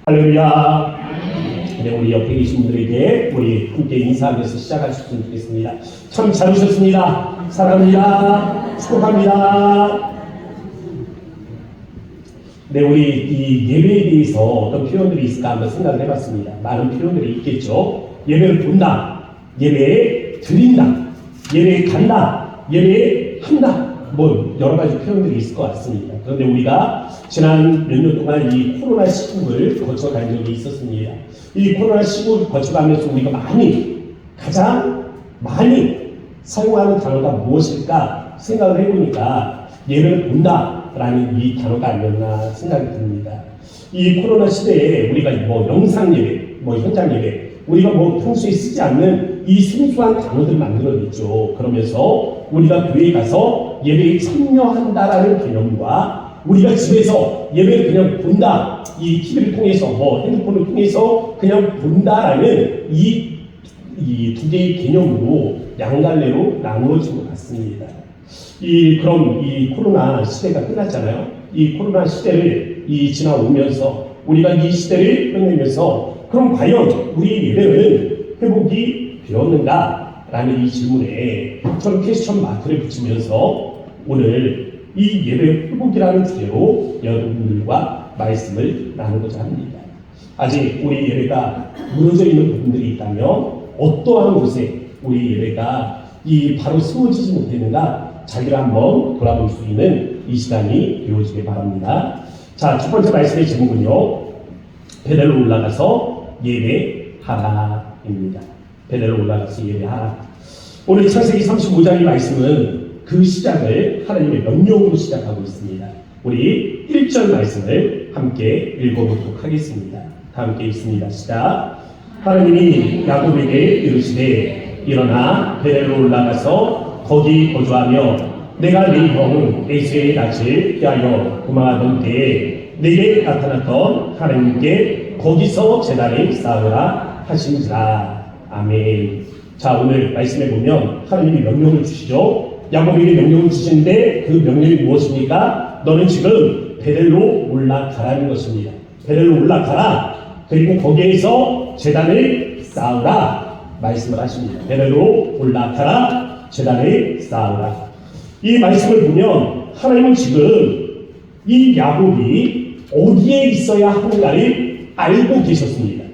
할렐루야. 네, 우리 옆에 계신 분들에게 우리 함께 인사하면서 시작하셨으면 좋겠습니다. 참 잘 오셨습니다. 사랑합니다. 축복합니다. 네, 우리 이 예배에 대해서 어떤 표현들이 있을까 한번 생각을 해봤습니다. 많은 표현들이 있겠죠. 예배를 본다, 예배에 드린다, 예배에 간다, 예배에 한다. 뭐 여러 가지 표현들이 있을 것 같습니다. 그런데 우리가 지난 몇 년 동안 이 코로나 시국을 거쳐간 적이 있었습니다. 이 코로나 시국을 거쳐가면서 우리가 가장 많이 사용하는 단어가 무엇일까 생각을 해보니까 예배를 본다라는 이 단어가 아니었나 생각이 듭니다. 이 코로나 시대에 우리가 뭐 영상 예배, 뭐 현장 예배, 우리가 뭐 평소에 쓰지 않는 이 생소한 단어들을 만들어냈죠. 그러면서 우리가 교회에 가서 예배에 참여한다라는 개념과 우리가 집에서 예배를 그냥 본다, 이 TV를 통해서 뭐 핸드폰을 통해서 그냥 본다라는 이 두 개의 개념으로 양갈래로 나누어진 것 같습니다. 그럼 이 코로나 시대가 끝났잖아요. 이 코로나 시대를 지나오면서 우리가 이 시대를 끝내면서 그럼 과연 우리 예배는 회복이 되었는가? 라는 이 질문에 저는 퀘스천 마크를 붙이면서 오늘 이 예배 회복이라는 주제로 여러분들과 말씀을 나누고자 합니다. 아직 우리 예배가 무너져 있는 부분들이 있다면 어떠한 곳에 우리 예배가 바로 세워지지 못했는가 자기를 한번 돌아볼 수 있는 이 시간이 되어지길 바랍니다. 자, 첫 번째 말씀의 제목은요, 베델로 올라가서 예배하라입니다. 베델로 올라가서 예배하라. 오늘 창세기 35장의 말씀은 그 시작을 하나님의 명령으로 시작하고 있습니다. 우리 1절 말씀을 함께 읽어보도록 하겠습니다. 다 함께 읽습니다. 시작. 하나님이 야곱에게 이르시되 일어나 베델로 올라가서 거기 거주하며 내가 네 형 에서의 낯을 피하여 도망하던 때에 내게 나타났던 하나님께 거기서 제단을 쌓으라 하신지라. 아멘. 자, 오늘 말씀해 보면 하나님이 명령을 주시죠. 야곱에게 명령을 주시는데 그 명령이 무엇입니까? 너는 지금 베델로 올라가라는 것입니다. 베델로 올라가라. 그리고 거기에서 제단을 쌓으라 말씀을 하십니다. 베델로 올라가라, 제단을 쌓으라. 이 말씀을 보면 하나님은 지금 이 야곱이 어디에 있어야 하는가를 알고 계셨습니다.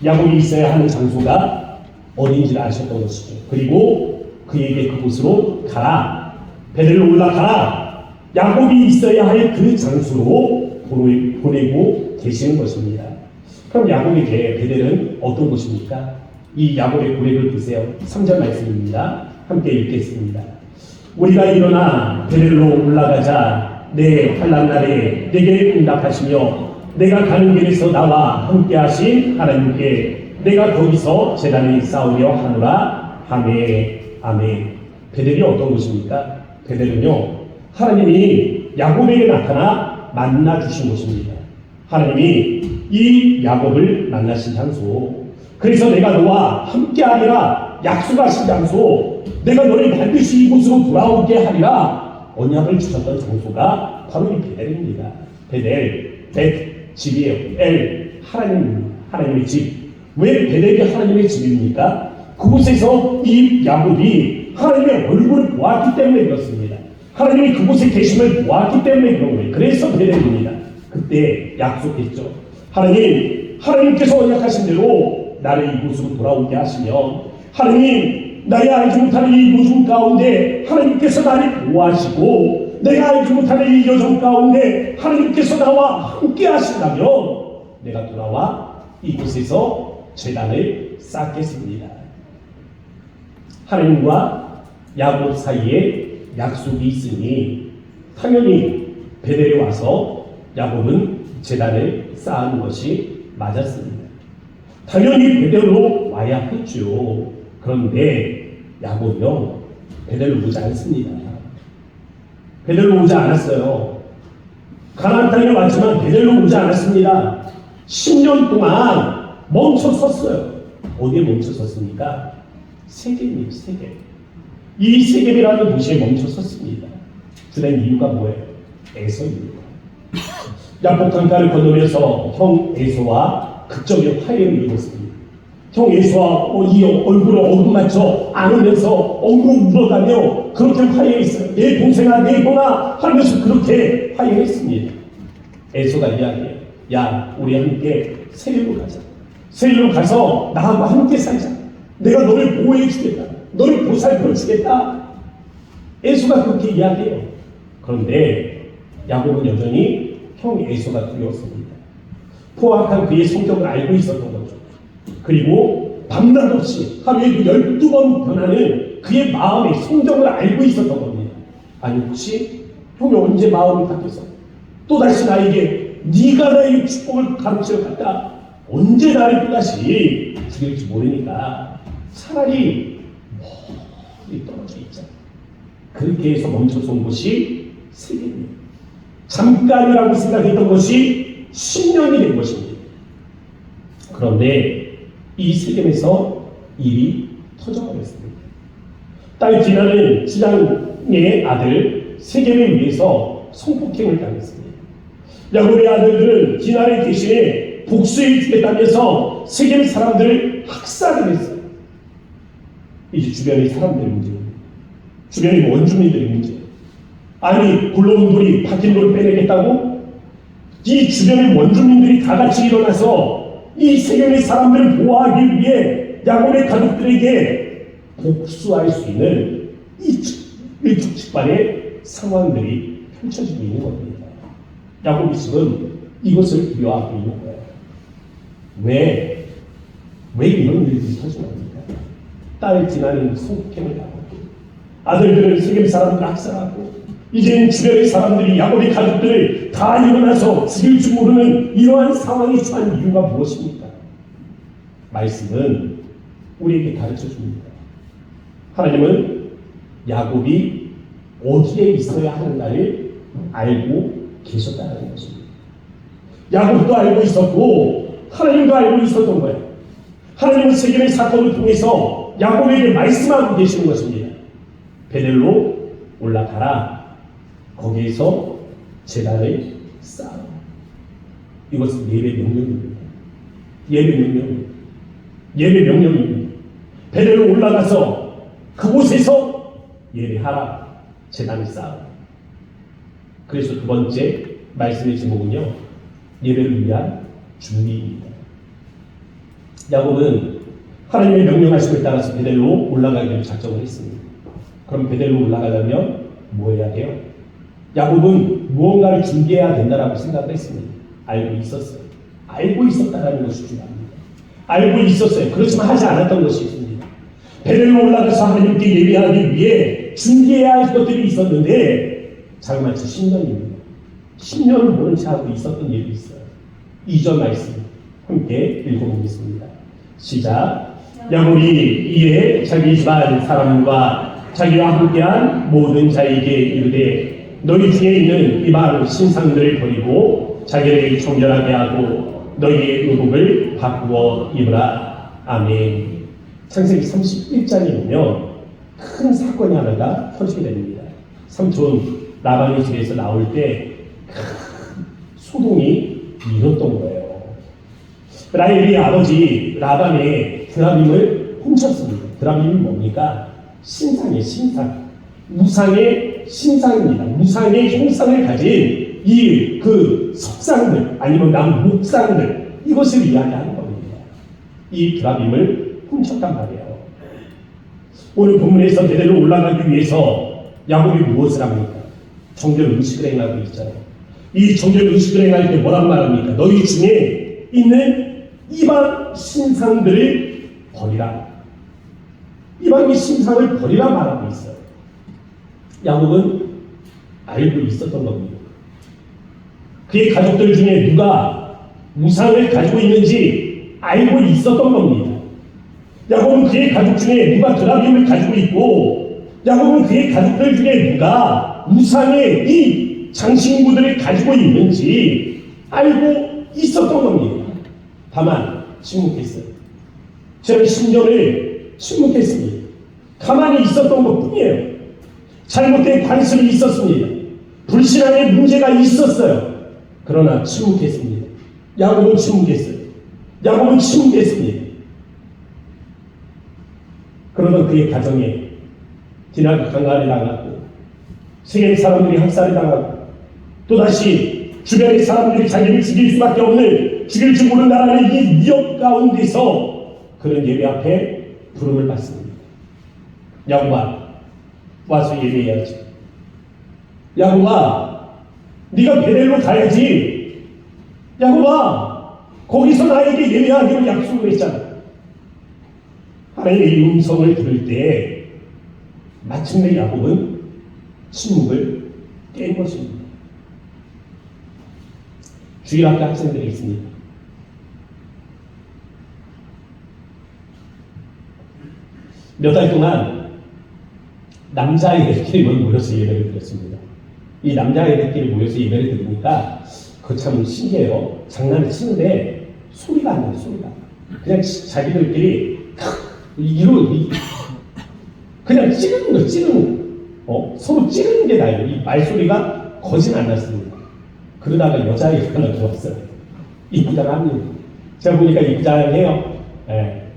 야곱이 있어야 하는 장소가 어딘지를 아셨던 것이죠. 그리고 그에게 그곳으로 가라, 베델로 올라가라, 야곱이 있어야 할 그 장소로 보내고 계시는 것입니다. 그럼 야곱에게 베델은 어떤 곳입니까? 이 야곱의 고백을 보세요. 3절 말씀입니다. 함께 읽겠습니다. 우리가 일어나 베델로 올라가자. 내 환난 날에 내게 응답하시며 내가 가는 길에서 나와 함께 하신 하나님께 내가 거기서 제단을 쌓으려 하노라. 아멘. 아멘. 베델이 어떤 곳입니까? 베델은요, 하나님이 야곱에게 나타나 만나 주신 곳입니다. 하나님이 이 야곱을 만나신 장소, 그래서 내가 너와 함께 하리라 약속하신 장소, 내가 너를 반드시 이곳으로 돌아오게 하리라 언약을 주셨던 장소가 바로 이 베델입니다. 베델, 벳, 집이에요. 엘, 하나님의 집. 왜 베델이 하나님의 집입니까? 그곳에서 이 야곱이 하나님의 얼굴을 보았기 때문에 그렇습니다. 하나님이 그곳에 계심을 보았기 때문에 그런 거예요. 그래서 베델입니다. 그때 약속했죠. 하나님께서 언약하신 대로 나를 이곳으로 돌아오게 하시면, 하나님, 나의 알지 못하는 이 요즘 가운데 하나님께서 나를 보호하시고, 내가 알지 못하는 이 여정 가운데 하나님께서 나와 함께 하신다면 내가 돌아와 이곳에서 제단을 쌓겠습니다. 하나님과 야곱 사이에 약속이 있으니 당연히 베델에 와서 야곱은 제단을 쌓는 것이 맞았습니다. 당연히 베델로 와야 했죠. 그런데 야곱은요, 베델로 오지 않습니다. 베델로 오지 않았어요. 가나안 땅에 왔지만 베델로 오지 않았습니다. 10년 동안 멈춰 섰어요. 어디에 멈춰 섰습니까? 세겜이에요, 세겜. 이 세겜이라는 도시에 멈춰 섰습니다. 그런 이유가 뭐예요? 에서입니다. 야복 강가를 건너면서 형 에서와 극적인 화해를 이뤘습니다. 형 에서와 이 얼굴을 어긋맞춰 안으면서 엉엉 울어가며 그렇게 화해했어요. 내 동생아, 내 형아 하면서 그렇게 화해했습니다. 에서가 이야기해요. 야, 우리 함께 세일로 가자. 세일로 가서 나하고 함께 살자. 내가 너를 보호해 주겠다. 너를 보살펴 주겠다. 에서가 그렇게 이야기해요. 그런데 야곱은 여전히 형 에서가 두려웠습니다. 포악한 그의 성격을 알고 있었던 거죠. 그리고 밤낮 없이 하루에 12번 변하는 그의 마음의 성격을 알고 있었던 겁니다. 아니 혹시 형이 언제 마음이 바뀌어서 또다시 나에게 네가 나의 축복을 가르쳐 갔다 언제 나를 또다시 죽일지 모르니까 차라리 멀리 떨어져 있자. 그렇게 해서 멈춰선 것이 세계입니다. 잠깐이라고 생각했던 것이 10년이 된 것입니다. 그런데 이 세겜에서 일이 터져버렸습니다. 딸 디나는 지랑의 아들 세겜에 의해서 성폭행을 당했습니다. 야곱의 아들들은 디나를 대신에 복수해 주겠다면서 세겜 사람들을 학살을 했어요. 이제 주변의 사람들의 문제입니다. 주변의 원주민들의 문제. 아니 굴러온 돌이 박힌 돌을 빼내겠다고? 이 주변의 원주민들이 다 같이 일어나서 이 세겜의 사람들을 보호하기 위해 야곱의 가족들에게 복수할 수 있는 일촉즉발의 상황들이 펼쳐지고 있는 겁니다. 야곱이 지금 이것을 두려워하고 있는 거예요. 왜 이런 일들이 터지는겁니까? 딸 디나는 성폭행을 당하고 아들들은 세겜 사람들을 학살하고 이제는 주변의 사람들이 야곱의 가족들을 다 일어나서 죽일 줄 모르는 이러한 상황이 처한 이유가 무엇입니까? 말씀은 우리에게 가르쳐 줍니다. 하나님은 야곱이 어디에 있어야 하는가를 알고 계셨다는 것입니다. 야곱도 알고 있었고 하나님도 알고 있었던 거예요. 하나님은 세겜의 사건을 통해서 야곱에게 말씀하고 계시는 것입니다. 베델로 올라가라. 거기에서 제단을 쌓아. 이것은 예배 명령입니다. 예배 명령입니다. 베델로 올라가서 그곳에서 예배하라. 제단을 쌓아. 그래서 두 번째 말씀의 제목은요, 예배를 위한 준비입니다. 야곱은 하나님의 명령하심을 따라서 베델로 올라가기를 작정을 했습니다. 그럼 베델로 올라가려면 뭐 해야 돼요? 야곱은 무언가를 준비해야 된다라고 생각을 했습니다. 알고 있었어요. 알고 있었다라는 것이 중요합니다. 알고 있었어요. 그렇지만 하지 않았던 것이 있습니다. 베델로 올라가서 하나님께 예배하기 위해 준비해야 할 것들이 있었는데 자그마치 10년입니다. 10년을 모른 채 하고 있었던 일이 있어요. 2절 말씀 함께 읽어보겠습니다. 시작. 야곱이 이에 자기 집안 사람과 자기와 함께한 모든 자에게 이르되 너희 중에 있는 이방 신상들을 버리고 자기를 정결하게 하고 너희의 의복을 바꾸어 입으라. 아멘. 창세기 31장에 보면 큰 사건이 하나가 터지게 됩니다. 삼촌 라반의 집에서 나올 때 큰 소동이 일었던 거예요. 라헬의 아버지 라반의 드라빔을 훔쳤습니다. 드라빔이 뭡니까? 신상이에요. 신상. 무상의 신상입니다. 무상의 형상을 가진 이 석상들 아니면 나무 목상들 이것을 이야기하는 겁니다. 이 드라빔을 훔쳤단 말이에요. 오늘 본문에서 베델로 올라가기 위해서 야곱이 무엇을 합니까? 정결 음식을 행하고 있잖아요. 이 정결 음식을 행할 때 뭐란 말합니까? 너희 중에 있는 이방 신상들을 버리라. 이방의 신상을 버리라 말하고 있어요. 야곱은 알고 있었던 겁니다. 그의 가족들 중에 누가 무상을 가지고 있는지 알고 있었던 겁니다. 야곱은 그의 가족 중에 누가 드라빔을 가지고 있고 야곱은 그의 가족들 중에 누가 무상의 이 장신구들을 가지고 있는지 알고 있었던 겁니다. 다만 침묵했어요. 저는 10년을 침묵했습니다. 가만히 있었던 것뿐이에요. 잘못된 관습이 있었습니다. 불신앙의 문제가 있었어요. 그러나 침묵했습니다. 야곱은 침묵했어요. 야곱은 침묵했습니다. 그러던 그의 가정에 디나가 강간을 당하고 세겜 사람들이 학살을 당하고 또다시 주변의 사람들이 자기를 죽일 수밖에 없는 죽일 줄 모른다는 이 위협 가운데서 그는 예배 앞에 부름을 받습니다. 야곱아, 와서 예배해야지. 야곱아, 네가 베델로 가야지. 야곱아, 거기서 나에게 예배하기로 약속을 했잖아. 하나님의 음성을 들을 때 마침내 야곱은 침묵을 깬 것입니다. 주일학교 학생들이 있습니다. 몇 달 동안 남자애들끼리 모여서 예배를 드렸습니다. 이 남자애들끼리 모여서 예배를 들으니까 그거 참 신기해요. 장난을 치는데 소리가 안 나요. 소리가. 그냥 자기들끼리 그냥 찌르는 거, 찌르는 거. 서로 찌르는 게 나요. 이 말소리가 거진 안 났습니다. 그러다가 여자애가 하나 들어왔어요. 이쁘장합니다. 제가 보니까 이쁘장해요. 네.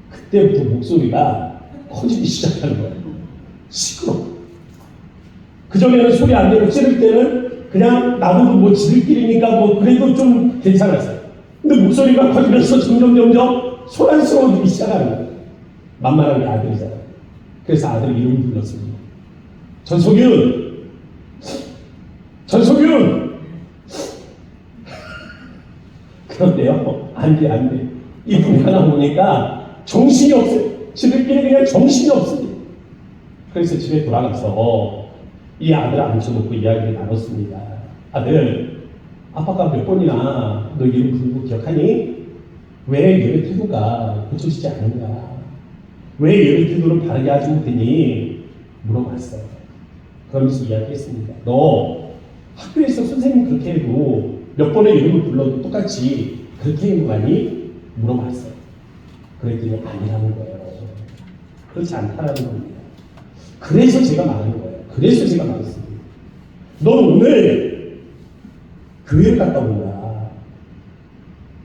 그때부터 목소리가 커지기 시작하는 거예요. 시끄러워. 그전에는 소리 안 내고 찌를 때는 그냥 나도 뭐 지들끼리니까 뭐 그래도 좀 괜찮았어요. 근데 목소리가 커지면서 점점 소란스러워지기 시작하는 거예요. 만만한 게 아들이잖아요. 그래서 아들 이름 불렀습니다. 전소균! 전소균! 그런데요, 안 돼. 이분 하나 보니까 정신이 없어요. 지들끼리 그냥 정신이 없습니다. 그래서 집에 돌아가서 이 아들을 앉혀놓고 이야기를 나눴습니다. 아들, 아빠가 몇 번이나 너 이름 부르고 기억하니? 왜 예배 태도가 고쳐지지 않는가? 왜 예배 태도를 바르게 하지 못했니? 물어봤어요. 그러면서 이야기했습니다. 너 학교에서 선생님 그렇게 해도 몇 번의 이름을 불러도 똑같이 그렇게 해도 많이 물어봤어요. 그랬더니 아니라는 거예요. 그렇지 않다라는 겁니다. 그래서 제가 말하는 거예요. 그래서 제가 말했습니다. 넌 오늘 교회를 갔다 온다.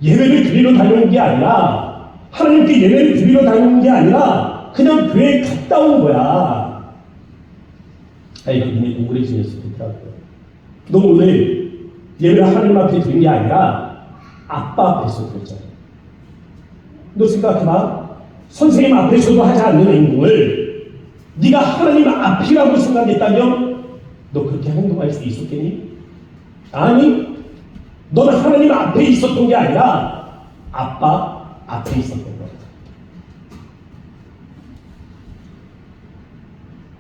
예배를 드리러 다녀온 게 아니라 하나님께 예배를 드리러 다녀온 게 아니라 그냥 교회에 갔다 온 거야. 이거 이미 동그래지면서 그렇더라고요. 너 오늘 예배를 하나님 앞에 드린 게 아니라 아빠 앞에서 드렸잖아. 너 생각해봐. 선생님 앞에서도 하지 않는 행동을 네가 하나님 앞이라고 생각했다면 너 그렇게 행동할 수 있었겠니? 아니, 너는 하나님 앞에 있었던 게 아니라 아빠 앞에 있었던 거야.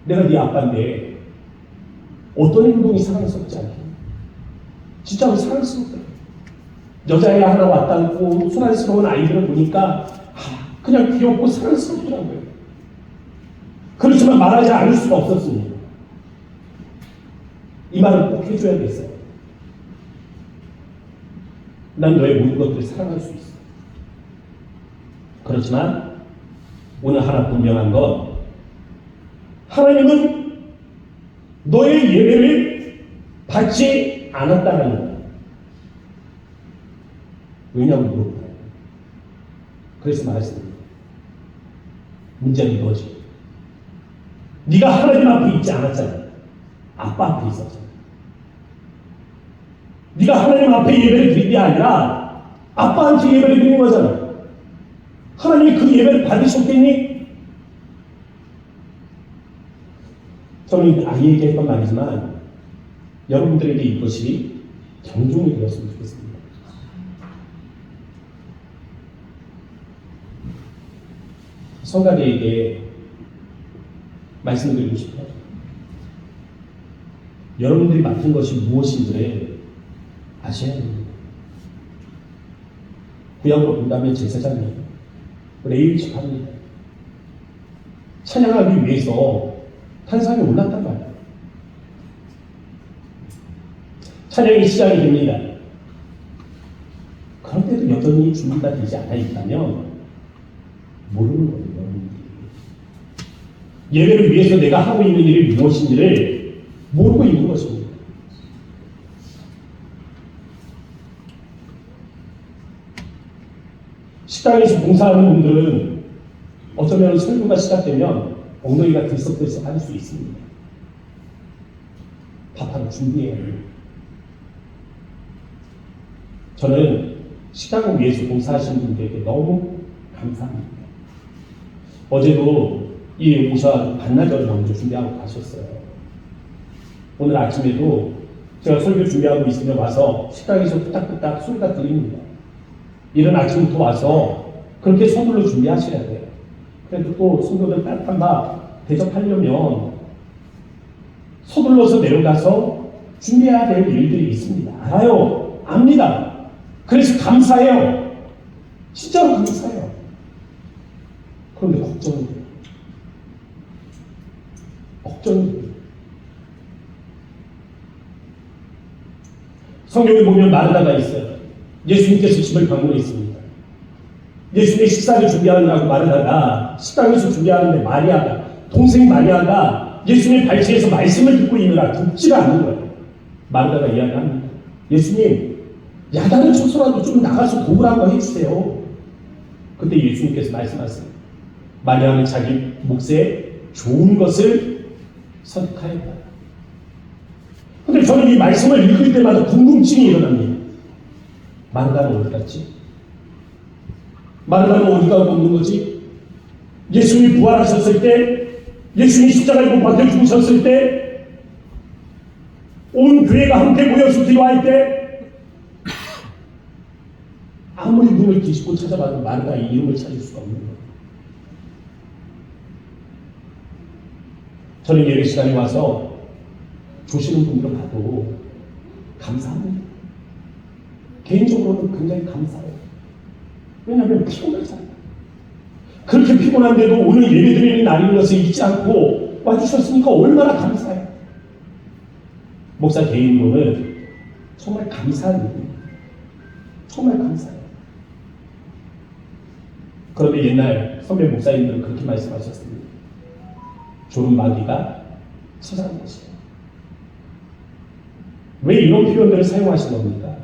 내가 네 아빠인데 어떤 행동이 사랑스럽지 않겠니? 진짜로 사랑스럽다. 여자애 하나 왔다 앉고 소란스러운 아이들을 보니까 그냥 귀엽고 사랑스럽더라고요. 그렇지만 말하지 않을 수가 없었습니다. 이 말을 꼭 해줘야겠어요. 난 너의 모든 것들을 사랑할 수 있어. 그렇지만 오늘 하나 분명한 건 하나님은 너의 예배를 받지 않았다는 거예요. 왜냐고 물어봐요. 그래서 말했습니다. 문제는 이거지. 네가 하나님 앞에 있지 않았잖아. 아빠 앞에 있었잖아. 네가 하나님 앞에 예배를 드린 게 아니라 아빠한테 예배를 드린 거잖아. 하나님이 그 예배를 받으셨겠니? 저는 아이에게 했던 말이지만 여러분들에게 이것이 경종이 되었으면 좋겠습니다. 성가대에게 말씀드리고 싶어요. 여러분들이 맡은 것이 무엇인지를 아셔야 됩니다. 구약으로 본다면 제사장이에요. 레위 지파입니다. 찬양하기 위해서 탄산에 올랐단 말이에요. 찬양이 시작이 됩니다. 그런데도 여전히 준비가 되지 않아 있다면 모르는 거예요. 예배를 위해서 내가 하고 있는 일이 무엇인지를 모르고 있는 것입니다. 식당에서 봉사하는 분들은 어쩌면 설교가 시작되면 엉덩이가 들썩들썩 할 수 있습니다. 밥하러 준비해야 해요. 저는 식당을 위해서 봉사하시는 분들에게 너무 감사합니다. 어제도 이 오셔 반나절을 먼저 준비하고 가셨어요. 오늘 아침에도 제가 설교 준비하고 있으면 와서 식당에서 끄딱끄딱 소리가 들립니다. 이른 아침부터 와서 그렇게 서둘러 준비하셔야 돼요. 그래도 또 성도들 따뜻한 밥 대접하려면 서둘러서 내려가서 준비해야 될 일들이 있습니다. 알아요. 압니다. 그래서 감사해요. 진짜로 감사해요. 그런데 걱정이 돼요. 걱정이 돼요. 성경에 보면 마르다가 있어요. 예수님께서 집을 방문했습니다. 예수님의 식사를 준비하느라고 마르다가 식당에서 준비하는데 마리아가, 동생 마리아가 예수님의 발치에서 말씀을 듣고 있느라 듣지가 않는 거예요. 마르다가 이야기합니다. 예수님, 야단을 쳐서라도 좀 나가서 도우라고 해주세요. 그때 예수님께서 말씀하세요. 마리아는 자기 몫에 좋은 것을 선택하였다. 근데 저는 이 말씀을 읽을 때마다 궁금증이 일어납니다. 마르다는 어디 갔지? 마르다는 어디가 없는 거지? 예수님이 부활하셨을 때, 예수님이 십자가에 못 박혀 죽으셨을 때, 온 교회가 함께 모여서 기도할 때, 아무리 눈을 뒤집고 찾아봐도 마르다의 이름을 찾을 수가 없는 거예요. 저는 예배 시간에 와서 조시는 분들을 봐도 감사합니다. 개인적으로는 굉장히 감사해요. 왜냐하면 피곤하잖아요. 그렇게 피곤한데도 오늘 예배 드리는 날인 것을 잊지 않고 와주셨으니까 얼마나 감사해요. 목사 개인으로는 정말 감사한 일입니다. 정말 감사해요. 그런데 옛날 선배 목사님들은 그렇게 말씀하셨습니다. 조름마귀가 찾아간 것이에요. 왜 이런 표현들을 사용하신 겁니까?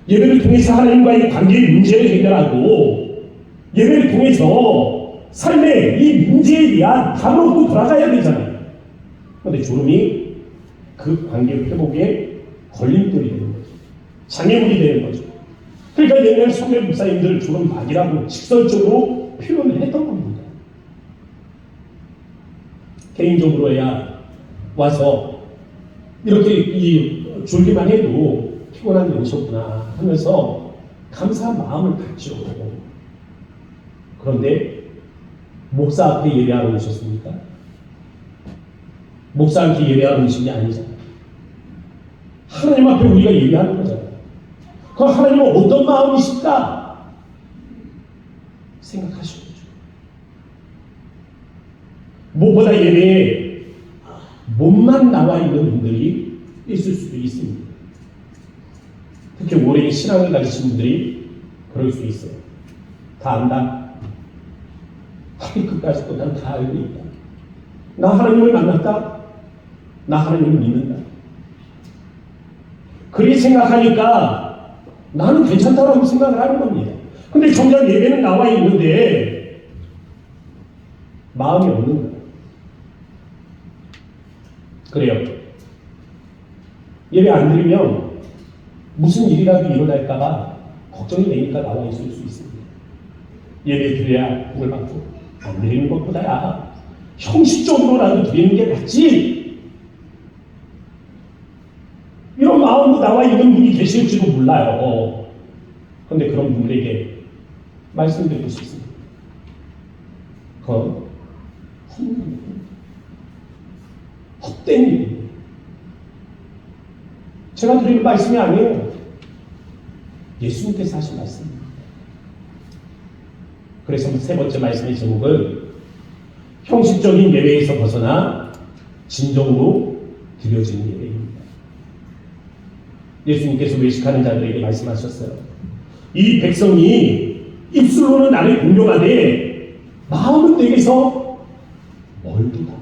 예배를 통해서 하나님과의 관계의 문제를 해결하고 예배를 통해서 삶의 이 문제에 대한 답을 얻고 돌아가야 되잖아요. 그런데 졸음이 그 관계 회복에 걸림돌이 되는 거죠. 장애물이 되는 거죠. 그러니까 옛날 선배 목사님들 졸음마귀라고 직설적으로 표현을 했던 겁니다. 개인적으로야 와서 이렇게 이 졸기만 해도 피곤한 데 오셨구나 하면서 감사한 마음을 갖죠. 그런데 목사 앞에 예배하러 오셨습니까? 목사 앞에 예배하러 오신 게 아니잖아요. 하나님 앞에 우리가 예배하는 거잖아요. 그 하나님은 어떤 마음이실까? 생각하시는 거죠. 무엇보다 예배에 몸만 나와 있는 분들이 있을 수도 있습니다. 특히 오랜 신앙을 가지신 분들이 그럴 수 있어요. 다 안다. 하기 끝까지도 난 다 알고 있다. 나 하나님을 만났다. 나 하나님을 믿는다. 그렇게 생각하니까 나는 괜찮다라고 생각을 하는 겁니다. 근데 정작 예배는 나와 있는데 마음이 없는 거예요. 그래요. 예배 안 드리면 무슨 일이라도 일어날까봐 걱정이 되니까 나와 있을 수 있습니다. 예배 드려야 복을 받고 안 드리는 것보다야 형식적으로라도 드리는 게 낫지. 이런 마음으로 나와 있는 분이 계실지도 몰라요. 그런데 그런 분들에게 말씀드리고 싶습니다. 그건 헛된 일입니다. 제가 드리는 말씀이 아니에요. 예수님께서 하신 말씀입니다. 그래서 세 번째 말씀의 제목은 형식적인 예배에서 벗어나 진정으로 드려지는 예배입니다. 예수님께서 외식하는 자들에게 말씀하셨어요. 이 백성이 입술로는 나를 공경하되 마음은 내게서 멀도다.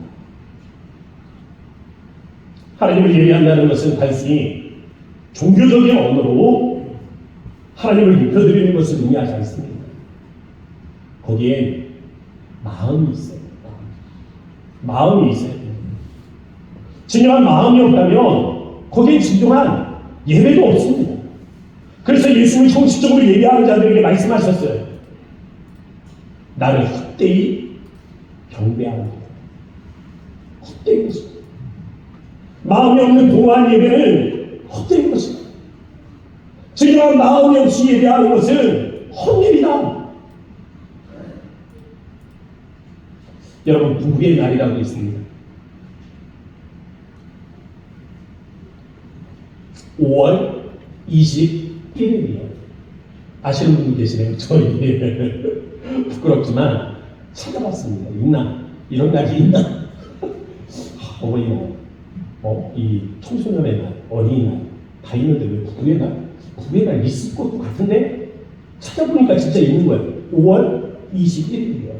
하나님을 예배한다는 것은 단순히 종교적인 언어로 하나님을 높여드리는 것을 의미하지 않습니다. 거기엔 마음이 있어요. 마음이 있어요. 진정한 마음이 없다면 거기엔 진정한 예배도 없습니다. 그래서 예수님이 형식적으로 예배하는 자들에게 말씀하셨어요. 나를 헛되이 경배하는 헛된 것입니다. 마음이 없는 도한 예배는 헛된 것입니다. 진정한 마음이 없이 예배하는 것은 헛일이다. 여러분, 부부의 날이라고 있습니다. 5월 21일이에요. 아시는 분이 계시네요. 저희 부끄럽지만 찾아봤습니다. 있나? 이런 날이 있나? 어버이날, 이 청소년의 날, 어린이날 다 있는데 왜 부부의 날? 부부의 날 있을 것도 같은데 찾아보니까 진짜 있는 거예요. 5월 21일이에요.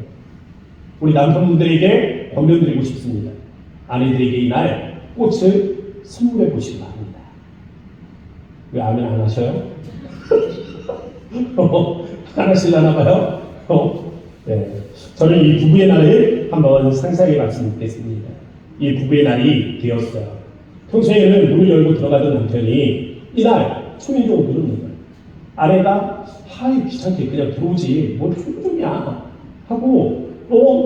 우리 남편분들에게 권면드리고 싶습니다. 아내들에게 이날 꽃을 선물해 보시기 바랍니다. 왜 아멘 안 하셔요? 안 하시려나 봐요? 네. 저는 이 부부의 날을 한번 상세하게 말씀드리겠습니다. 이 부부의 날이 되었어요. 평소에는 문을 열고 들어가던 남편이 이날 초인종을 누르는 거예요. 아내가 귀찮게 그냥 들어오지 뭘 초인종이야 하고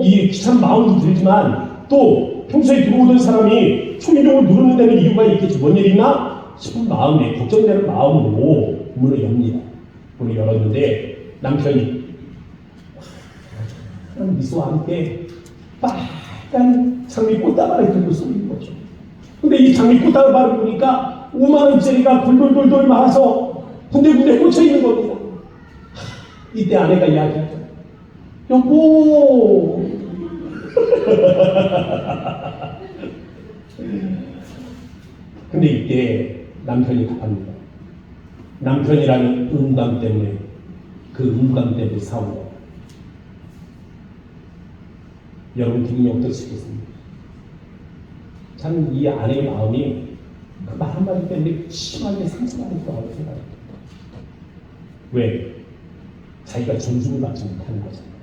이 귀찮은 마음도 들지만 또 평소에 들어오던 사람이 초인종을 누르는 데는 이유가 있겠지. 뭔 일이나 싶은 마음에 걱정되는 마음으로 문을 엽니다. 문을 열었는데 남편이 미소와 함께 빨간 장미 꽃다발을 들고 서 있는 거죠. 근데 이 장미 꽃다발을 보니까 5만 원짜리가 돌돌돌돌 말아서 군데군데 꽂혀 있는 겁니다. 이때 아내가 이야기하죠. 여보. 근데 이때 남편이 답합니다. 남편이라는 음감 때문에 그 음감 때문에 싸운다. 여러분 기분이 어떠시겠습니까? 저는 이 아내의 마음이 그 말 한마디 때문에 심하게 상처받을 거라고 생각합니다. 왜? 자기가 존중을 받지 못하는 거잖아요.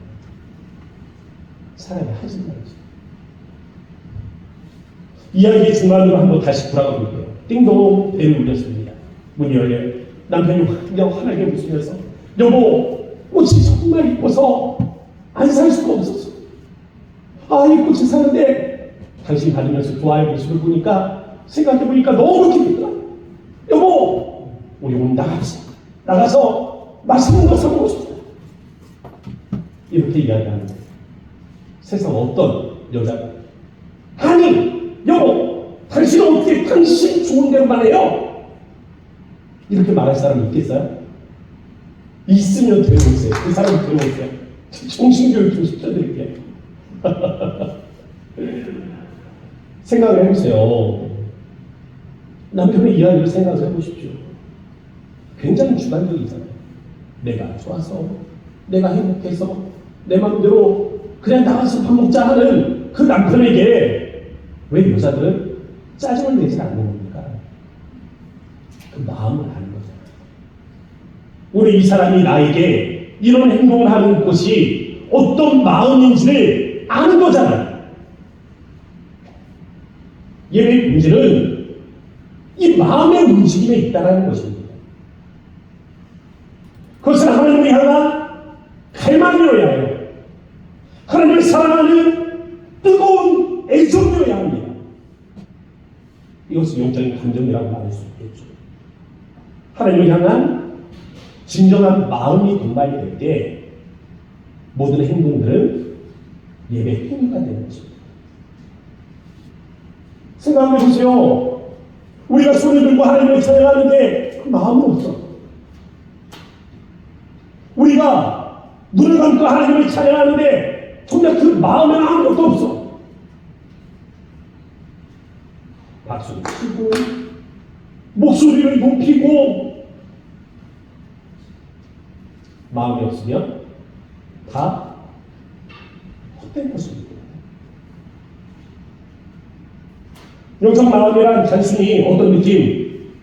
차라리 하지 말지. 이야기의 중간으로 한번 다시 돌아가 볼게요. 띵동 배를 울렸습니다. 문이 열려요. 남편이 그냥 환하게 웃으면서 여보, 꽃이 정말 이뻐서 안 살 수가 없었어. 이 꽃을 사는데 당신이 받으면서 좋아할 모습을 보니까 생각해보니까 너무 기쁘다. 여보, 우리 오늘 나가서 맛있는 거 사먹고 싶다. 이렇게 이야기하는 거예요. 세상 어떤 여자가 아니 여보, 당신은 어떻게 당신 좋은 대로만 해요? 이렇게 말할 사람이 있겠어요? 있으면 데려오세요. 그 사람 데려오세요. 정신교육 좀 시켜드릴게요. 생각을 해보세요. 남편의 이야기를 생각을 해보십시오. 굉장히 주관적이잖아요. 내가 좋아서, 내가 행복해서, 내 마음대로 그냥 나가서 밥 먹자 하는 그 남편에게 왜 여자들은 짜증을 내지 않는 겁니까? 그 마음을 아는 거잖아요. 오늘 이 사람이 나에게 이런 행동을 하는 것이 어떤 마음인지를 아는 거잖아요. 예배의 문제는 이 마음의 움직임에 있다는 것입니다. 그것은 하나님을 향한 갈망이어야 해요. 하나님을 사랑하는 뜨거운 애정이어야 합니다. 이것은 영적인 감정이라고 말할 수 있겠죠. 하나님을 향한 진정한 마음이 동반이 될 때 모든 행동들은 예배 행위가 되는 것입니다. 생각해 보세요. 우리가 손을 들고 하나님을 찬양하는데 그 마음은 없어. 우리가 눈을 감고 하나님을 찬양하는데 정말 그 마음에 아무것도 없어. 박수를 치고 목소리를 높이고 마음이 없으면 다 헛된 것입니다. 영적 마음이란 단순히 어떤 느낌,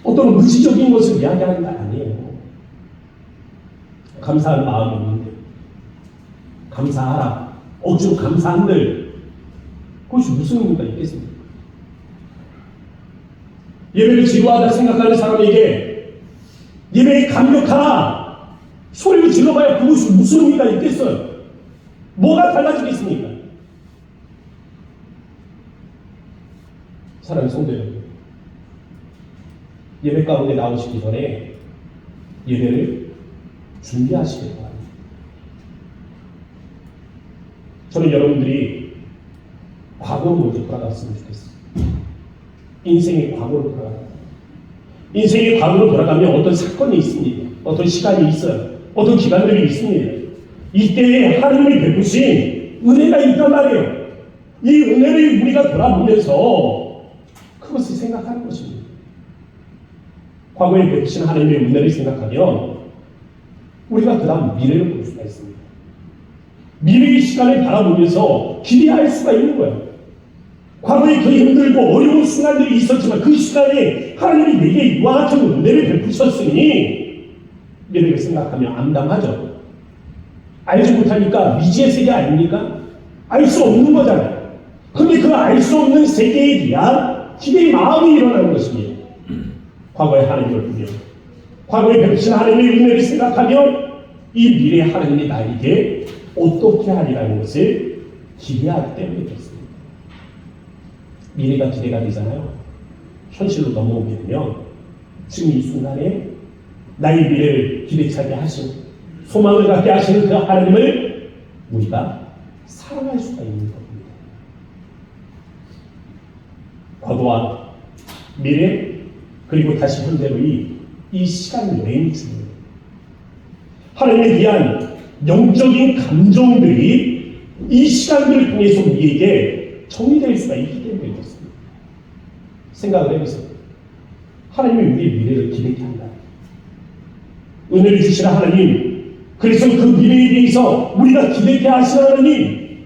어떤 의지적인 것을 이야기하는 게 아니에요. 감사한 마음이 있는데 감사하라. 억지로 감사한들 그것이 무슨 의미가 있겠습니까? 예배를 지루하다 생각하는 사람에게 예배에 감격하라 소리를 질러봐야 그것이 무슨 의미가 있겠어요? 뭐가 달라지겠습니까? 사랑하는 성도 여러분, 예배 가운데 나오시기 전에 예배를 준비하시길 바랍니다. 저는 여러분들이 과거로 먼저 돌아갔으면 좋겠어요. 인생의 과거로 돌아가요. 인생의 과거로 돌아가면 어떤 사건이 있습니다. 어떤 시간이 있어요. 어떤 기간들이 있습니다. 이때에 하나님이 베푸신 은혜가 있단 말이에요. 이 은혜를 우리가 돌아보면서 그것을 생각하는 것입니다. 과거에 베푸신 하나님의 은혜를 생각하면 우리가 그 다음 미래를 볼 수가 있습니다. 미래의 시간을 바라보면서 기대할 수가 있는 거예요. 과거에 그 힘들고 어려운 순간들이 있었지만 그 시간에 하나님이 내게 이와 같은 은혜를 베푸셨으니 미래를 생각하면 암담하죠. 알지 못하니까 미지의 세계 아닙니까? 알 수 없는 거잖아요. 그런데 그 알 수 없는 세계에 대한 기대의 마음이 일어나는 것입니다. 과거의 하나님을 보며 과거에 베푸신 하나님의 은혜를 생각하며 이 미래 하나님이 나에게 어떻게 하리라는 것을 기대하기 때문에 그렇습니다. 미래가 기대가 되잖아요. 현실로 넘어오게 되면 지금 이 순간에 나의 미래를 기대차게 하시고 소망을 갖게 하시는 그 하나님을 우리가 사랑할 수가 있는 겁니다. 과거와 미래 그리고 다시 현재의 이 시간 여행 중에 하나님에 대한 영적인 감정들이 이 시간들을 통해서 우리에게 정리될 수가 있기 때문에 그렇습니다. 생각을 해보세요. 하나님이 우리의 미래를 기대케 한다. 은혜를 주시는 하나님, 그래서 그 미래에 대해서 우리가 기대케 하시는 하나님,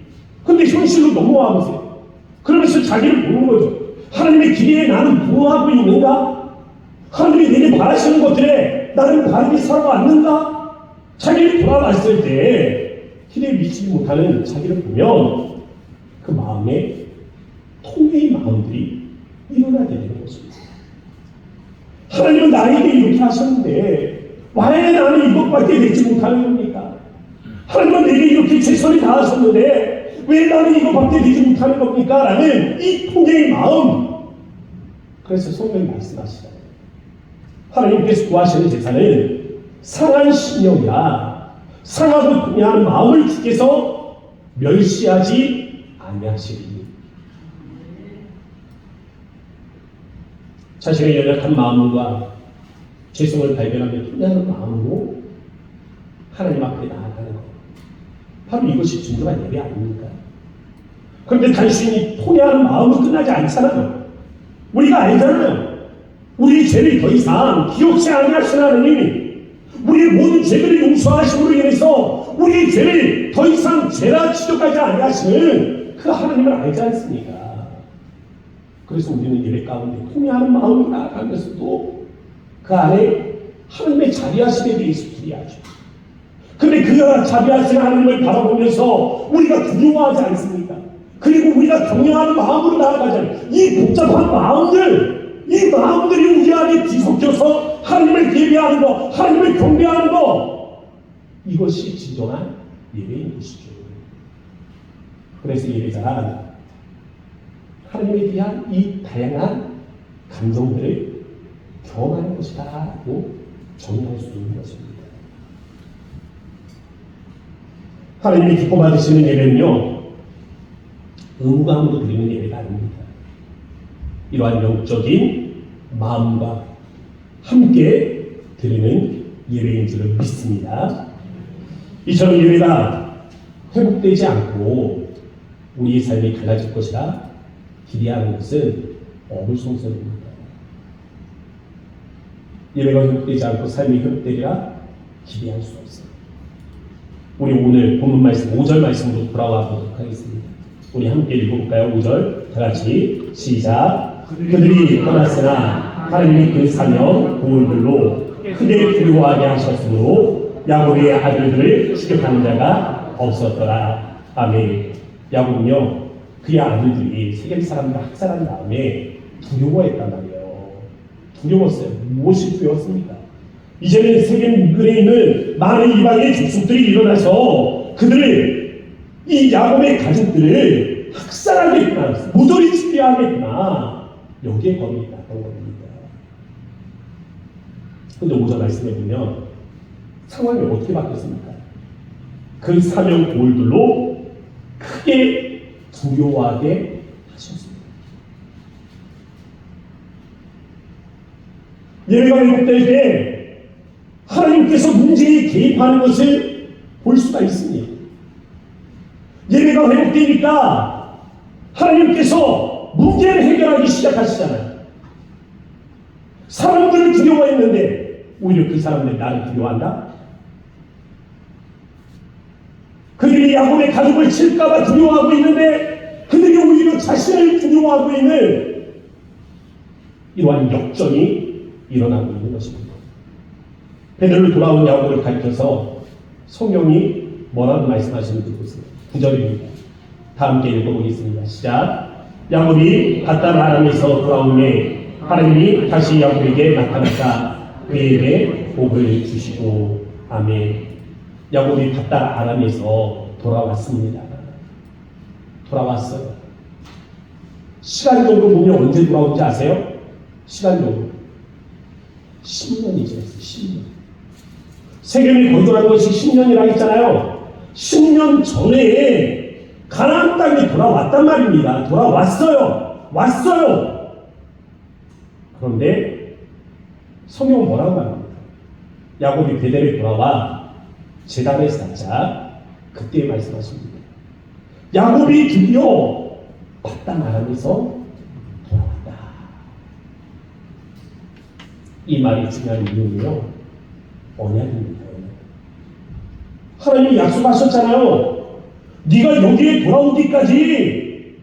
근데 현실로 넘어와 보세요. 그러면서 자기를 보는 거죠. 하나님의 기대에 나는 부응하고 있는가? 하나님이 내게 바라시는 것들에 나는 바르게 살아왔는가? 자기를 돌아봤을 때 기대에 미치지 못하는 자기를 보면 그 마음에 통회의 마음들이 일어나게 되는 것입니다. 하나님은 나에게 이렇게 하셨는데 왜 나는 이것밖에 되지 못하는 겁니까? 하나님은 내게 이렇게 최선을 다하셨는데 왜 나는 이것밖에 되지 못하는 겁니까? 라는 이 통회의 마음. 그래서 성경이 말씀하시잖아요. 하나님께서 구하시는 제사는 상한 심령이라 상하고 동의하는 마음을 주께서 멸시하지 아니하시리니. 자신의 연약한 마음과 죄성을 발견하며 통회하는 마음으로 하나님 앞에 나아가는 것, 바로 이것이 진정한 예배 아닙니까? 그런데 단순히 통회하는 마음은 끝나지 않잖아요. 우리가 알잖아요. 우리의 죄를 더 이상 기억지 아니하시는 하나님이 우리의 모든 죄들을 용서하심으로 인해서 우리의 죄를 더 이상 죄라 지적하지 아니하시는 그 하나님을 알지 않습니까? 그래서 우리는 예배 가운데 통회하는 마음으로 나아가면서도 그 안에 하나님의 자비하심에 대해서 기대하죠. 근데 그 자비하신 하나님을 바라보면서 우리가 두려워하지 않습니까? 그리고 우리가 경외하는 마음으로 나아가잖아요. 이 복잡한 마음들, 이 마음들이 우리 안에 뒤섞여서 하나님을 예배하는 것, 하나님을 경배하는 것, 이것이 진정한 예배인 것이죠. 그래서 예배자는 하나님에 대한 이 다양한 감정들을 경험하는 것이다라고 정의할 수 있는 것입니다. 하나님이 기뻐 받으시는 예배는요, 의무감으로 드리는 예배가 아닙니다. 이러한 영적인 마음과 함께 드리는 예배인 줄을 믿습니다. 이처럼 예배가 회복되지 않고 우리의 삶이 달라질 것이라 기대하는 것은 어불성설입니다. 예배가 회복되지 않고 삶이 회복되리라 기대할 수 없습니다. 우리 오늘 본문 말씀 5절 말씀으로 돌아와 보도록 하겠습니다. 우리 함께 읽어볼까요? 5절 다 같이 시작. 그들이 떠났으나 하나님이 그 사명 고울들로 크게 두려워하게 하셨으므로 야곱의 아들들을 추격하는 자가 없었더라. 아멘. 야곱은요, 그의 아들들이 세겜 사람들 학살한 다음에 두려워했단 말이에요. 두려웠어요. 무엇이 두려웠습니까? 이제는 세겜근에 있는 많은 이방의 족속들이 일어나서 그들을, 이 야곱의 가족들을 학살하겠구나, 모조리 치료하겠구나, 여기에 겁이 났던 겁니다. 근데 오전 말씀해 보면 상황이 어떻게 바뀌었습니까? 그 사명 고울들로 크게 두려워하게 하셨습니다. 예배가 회복될 때 하나님께서 문제에 개입하는 것을 볼 수가 있습니다. 예배가 회복되니까 하나님께서 문제를 해결하기 시작하시잖아요. 사람들을 두려워했는데 오히려 그 사람들이 나를 두려워한다? 그들이 야곱의 가족을 칠까봐 두려워하고 있는데 그들이 오히려 자신을 두려워하고 있는 이러한 역전이 일어나고 있는 것입니다. 베들로 돌아온 야곱을 가리켜서 성경이 뭐라고 말씀하시는지 보세요. 9절입니다. 다 함께 읽어보겠습니다. 시작. 야곱이 갓단 아람에서 돌아오매 하나님이 다시 야곱에게 나타났다. 그에게 복을 주시고. 아멘. 야곱이 갓단 아람에서 돌아왔습니다. 돌아왔어요. 시간적으로 보면 언제 돌아온지 아세요? 시간적으로 10년이 지났어요. 10년. 세겜이 거절한 것이 10년이라 했잖아요. 10년 전에 가나안 땅에 돌아왔단 말입니다. 돌아왔어요. 왔어요. 그런데 성경은 뭐라고 말합니까? 야곱이 베델에 돌아와 제단을 쌓자. 그때 말씀하십니다. 야곱이 드디어 갓단 아람에서 돌아왔다. 이 말이 중요한 이유는요, 언약입니다. 하나님이 약속하셨잖아요. 네가 여기에 돌아오기까지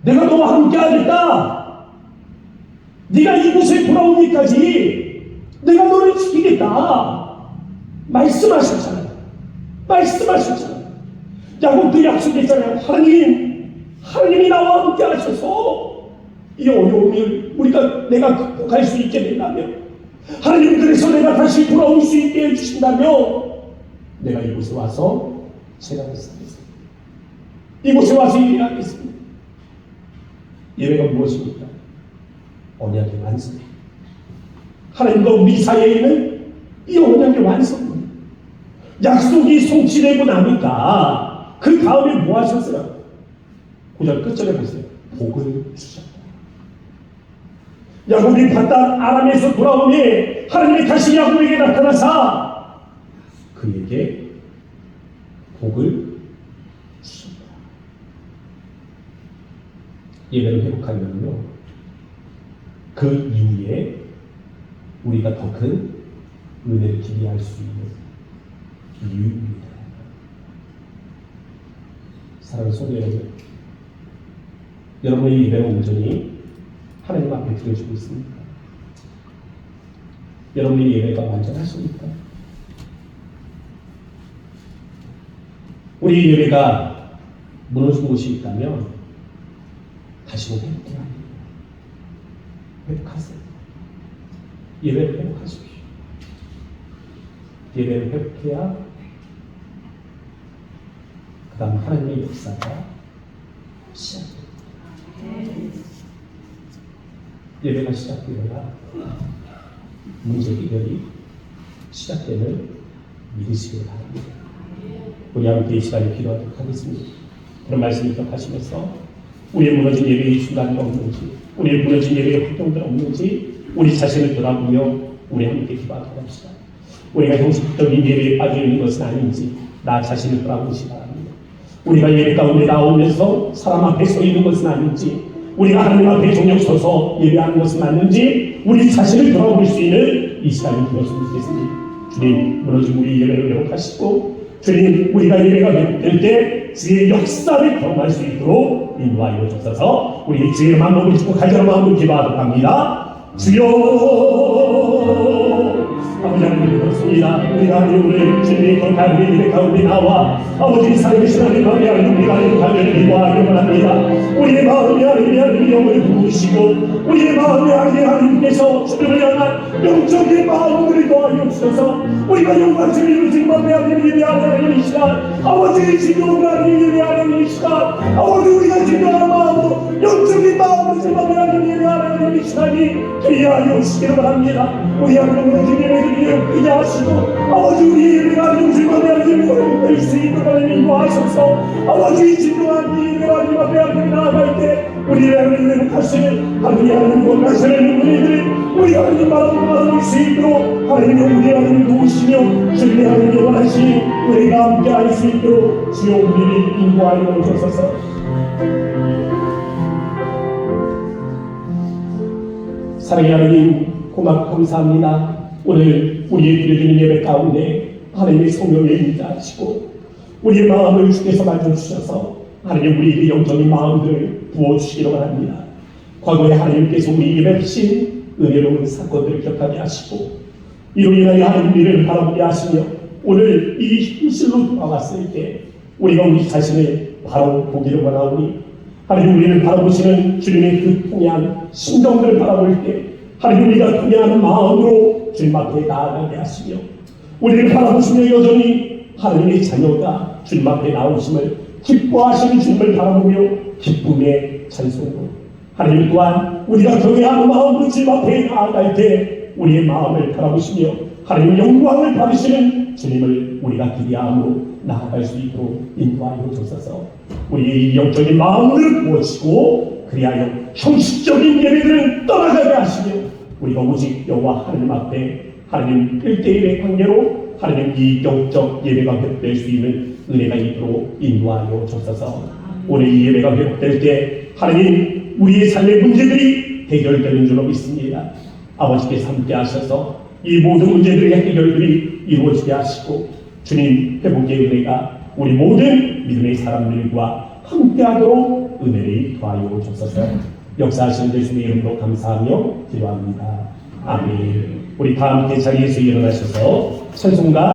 내가 너와 함께 하겠다. 네가 이곳에 돌아오기까지 내가 너를 지키겠다. 말씀하셨잖아요. 말씀하셨잖아요. 야곱도 약속했잖아요. 하나님이 나와 함께 하셔서 이 어려움을 내가 극복할 수 있게 된다면, 하나님 그래서 내가 다시 돌아올 수 있게 해주신다면 내가 이곳에 와서 제단을 쌓겠습니다. 이곳에 와서 예배하겠습니다. 예배가 무엇입니까? 언약의 완성입니다. 하나님과 우리 사이에 있는 이 언약의 완성입니다. 약속이 성취되고 나니까 그 다음에 뭐 하셨어요? 9절 끝절에 보세요. 복을 주셨다. 야곱이 갓단 아람에서 돌아오니 하나님이 다시 야곱에게 나타나사 그에게 복을 주셨다. 예배를 회복하면요, 그 이후에 우리가 더 큰 은혜를 기대할 수 있는 이유입니다. 사랑하는 성도 여러분, 여러분의 예배는 온전히 하나님 앞에 드려지고 있습니까? 여러분의 예배가 완전하십니까? 우리 예배가 무너진 곳이 있다면 다시 회복해야 합니다. 회복하세요. 예배를 회복하십시오. 예배를 회복해야 그 다음 하나님의 역사가 시작됩니다. 예배가 시작되어야 문제 해결이 시작되는 믿으시길 바랍니다. 우리 함께 이 시간에 기도하도록 하겠습니다. 그런 말씀 입력하시면서 우리의 무너진 예배의 순간이 없는지, 우리의 무너진 예배의 활동들 없는지 우리 자신을 돌아보며 우리 함께 기도하도록 합시다. 우리가 형식적인 예배에 빠져 있는 것은 아닌지 나 자신을 돌아보시기 바랍니다. 우리가 예배 가운데 나오면서 사람 앞에 서 있는 것은 아닌지, 우리가 하나님 앞에 종종 서서 예배하는 것은 맞는지 우리 자신을 돌아볼 수 있는 이 시간이 되었으면 좋겠습니다. 주님, 무너진 우리 예배를 회복하시고, 주님, 우리가 예배가 회복될 때 주의 역사를 경험할 수 있도록 인도하여 주셔서 우리 주의 마음을 주고 간절한 마음으로 기도하도록 합니다. 주여 아버지 하나님 그렇습니다. 우리가 오늘 주님의 거룩한 예배 가운데 나와 아버지 살아계신 하나님 앞에 우리가 하나님을 기도하기를 원합니다. 우리의 마음이 하나님의 영을 부으시고 우리의 마음이 하나님께서 주님을 향한 영적인 마음을 더하여 주셔서 우리가 영광스러운 주님 앞에 하나님 예배하는 이 시간 아버지의 진정한 예배하는 이 시간 아버지 우리가 진정한 마음으로 영적인 마음으로 주님 앞에 하나님 예배하는 이 시간이 되게 하여 주시기를 바랍니다. 우리 하나님은 주님의 예배를 되게 하시고 아버지 우리 예배가 주님 앞에 하나님 예배를 될 수 있도록 하나님 인도하셔서 아버지 진정한 예배가 주님 앞에 하나님 나아갈 때 우리의 하나님 회복하시는 하나님 원하시는 우리들이 우리 하나님 마음으로 받아볼 수 있도록 하나님이 우리 하나님 도우시며 주님의 하나님이 원하시니 우리가 함께 할 수 있도록 주여 우리를 인도하여 주소서. 사랑의 하나님 고맙고 감사합니다. 오늘 우리의 드려지는 예배 가운데 하나님의 성령에 임재하시고 우리의 마음을 주께서 만져주셔서 하나님 우리의 영적인 마음들을 부어주시기를 바랍니다. 과거에 하나님께서 우리 예배 주신 은혜로운 사건들을 기억하게 하시고 이로 인하여 하나님 우리를 바라보게 하시며 오늘 이 현실로 돌아왔을 때 우리가 우리 자신을 바로 보기를 원하오니 하나님 우리를 바라보시는 주님의 그 통해한 심정들을 바라볼 때 하나님 우리가 통해하는 마음으로 주님 앞에 나아가게 하시며 우리를 바라보시며 여전히 하나님의 자녀가 주님 앞에 나오심을 기뻐하시는 주님을 바라보며 기쁨의 찬송으로 하나님 또한 우리가 경외하는 마음으로 주님 앞에 나아갈 때 우리의 마음을 바라보시며 하나님 영광을 받으시는 주님을 우리가 기대함으로 나아갈 수 있도록 인도하여 주소서. 우리의 영적인 마음을 부어주시고 그리하여 형식적인 예배들은 떠나가게 하시며 우리가 오직 여호와 하나님 앞에 하나님 1대1의 관계로 하나님 이 영적 예배가 회복될 수 있는 은혜가 있도록 인도하여 주소서. 오늘 이 예배가 회복될 때 하나님 우리의 삶의 문제들이 해결되는 줄로 믿습니다. 아버지께서 함께 하셔서 이 모든 문제들의 해결들이 이루어지게 하시고 주님 회복의 은혜가 우리 모든 믿음의 사람들과 함께하도록 은혜를 더하여 주소서. 역사하시는 예수님의 이름으로 감사하며 기도합니다. 아멘. 우리 다 함께 자리에서 일어나셔서 찬송가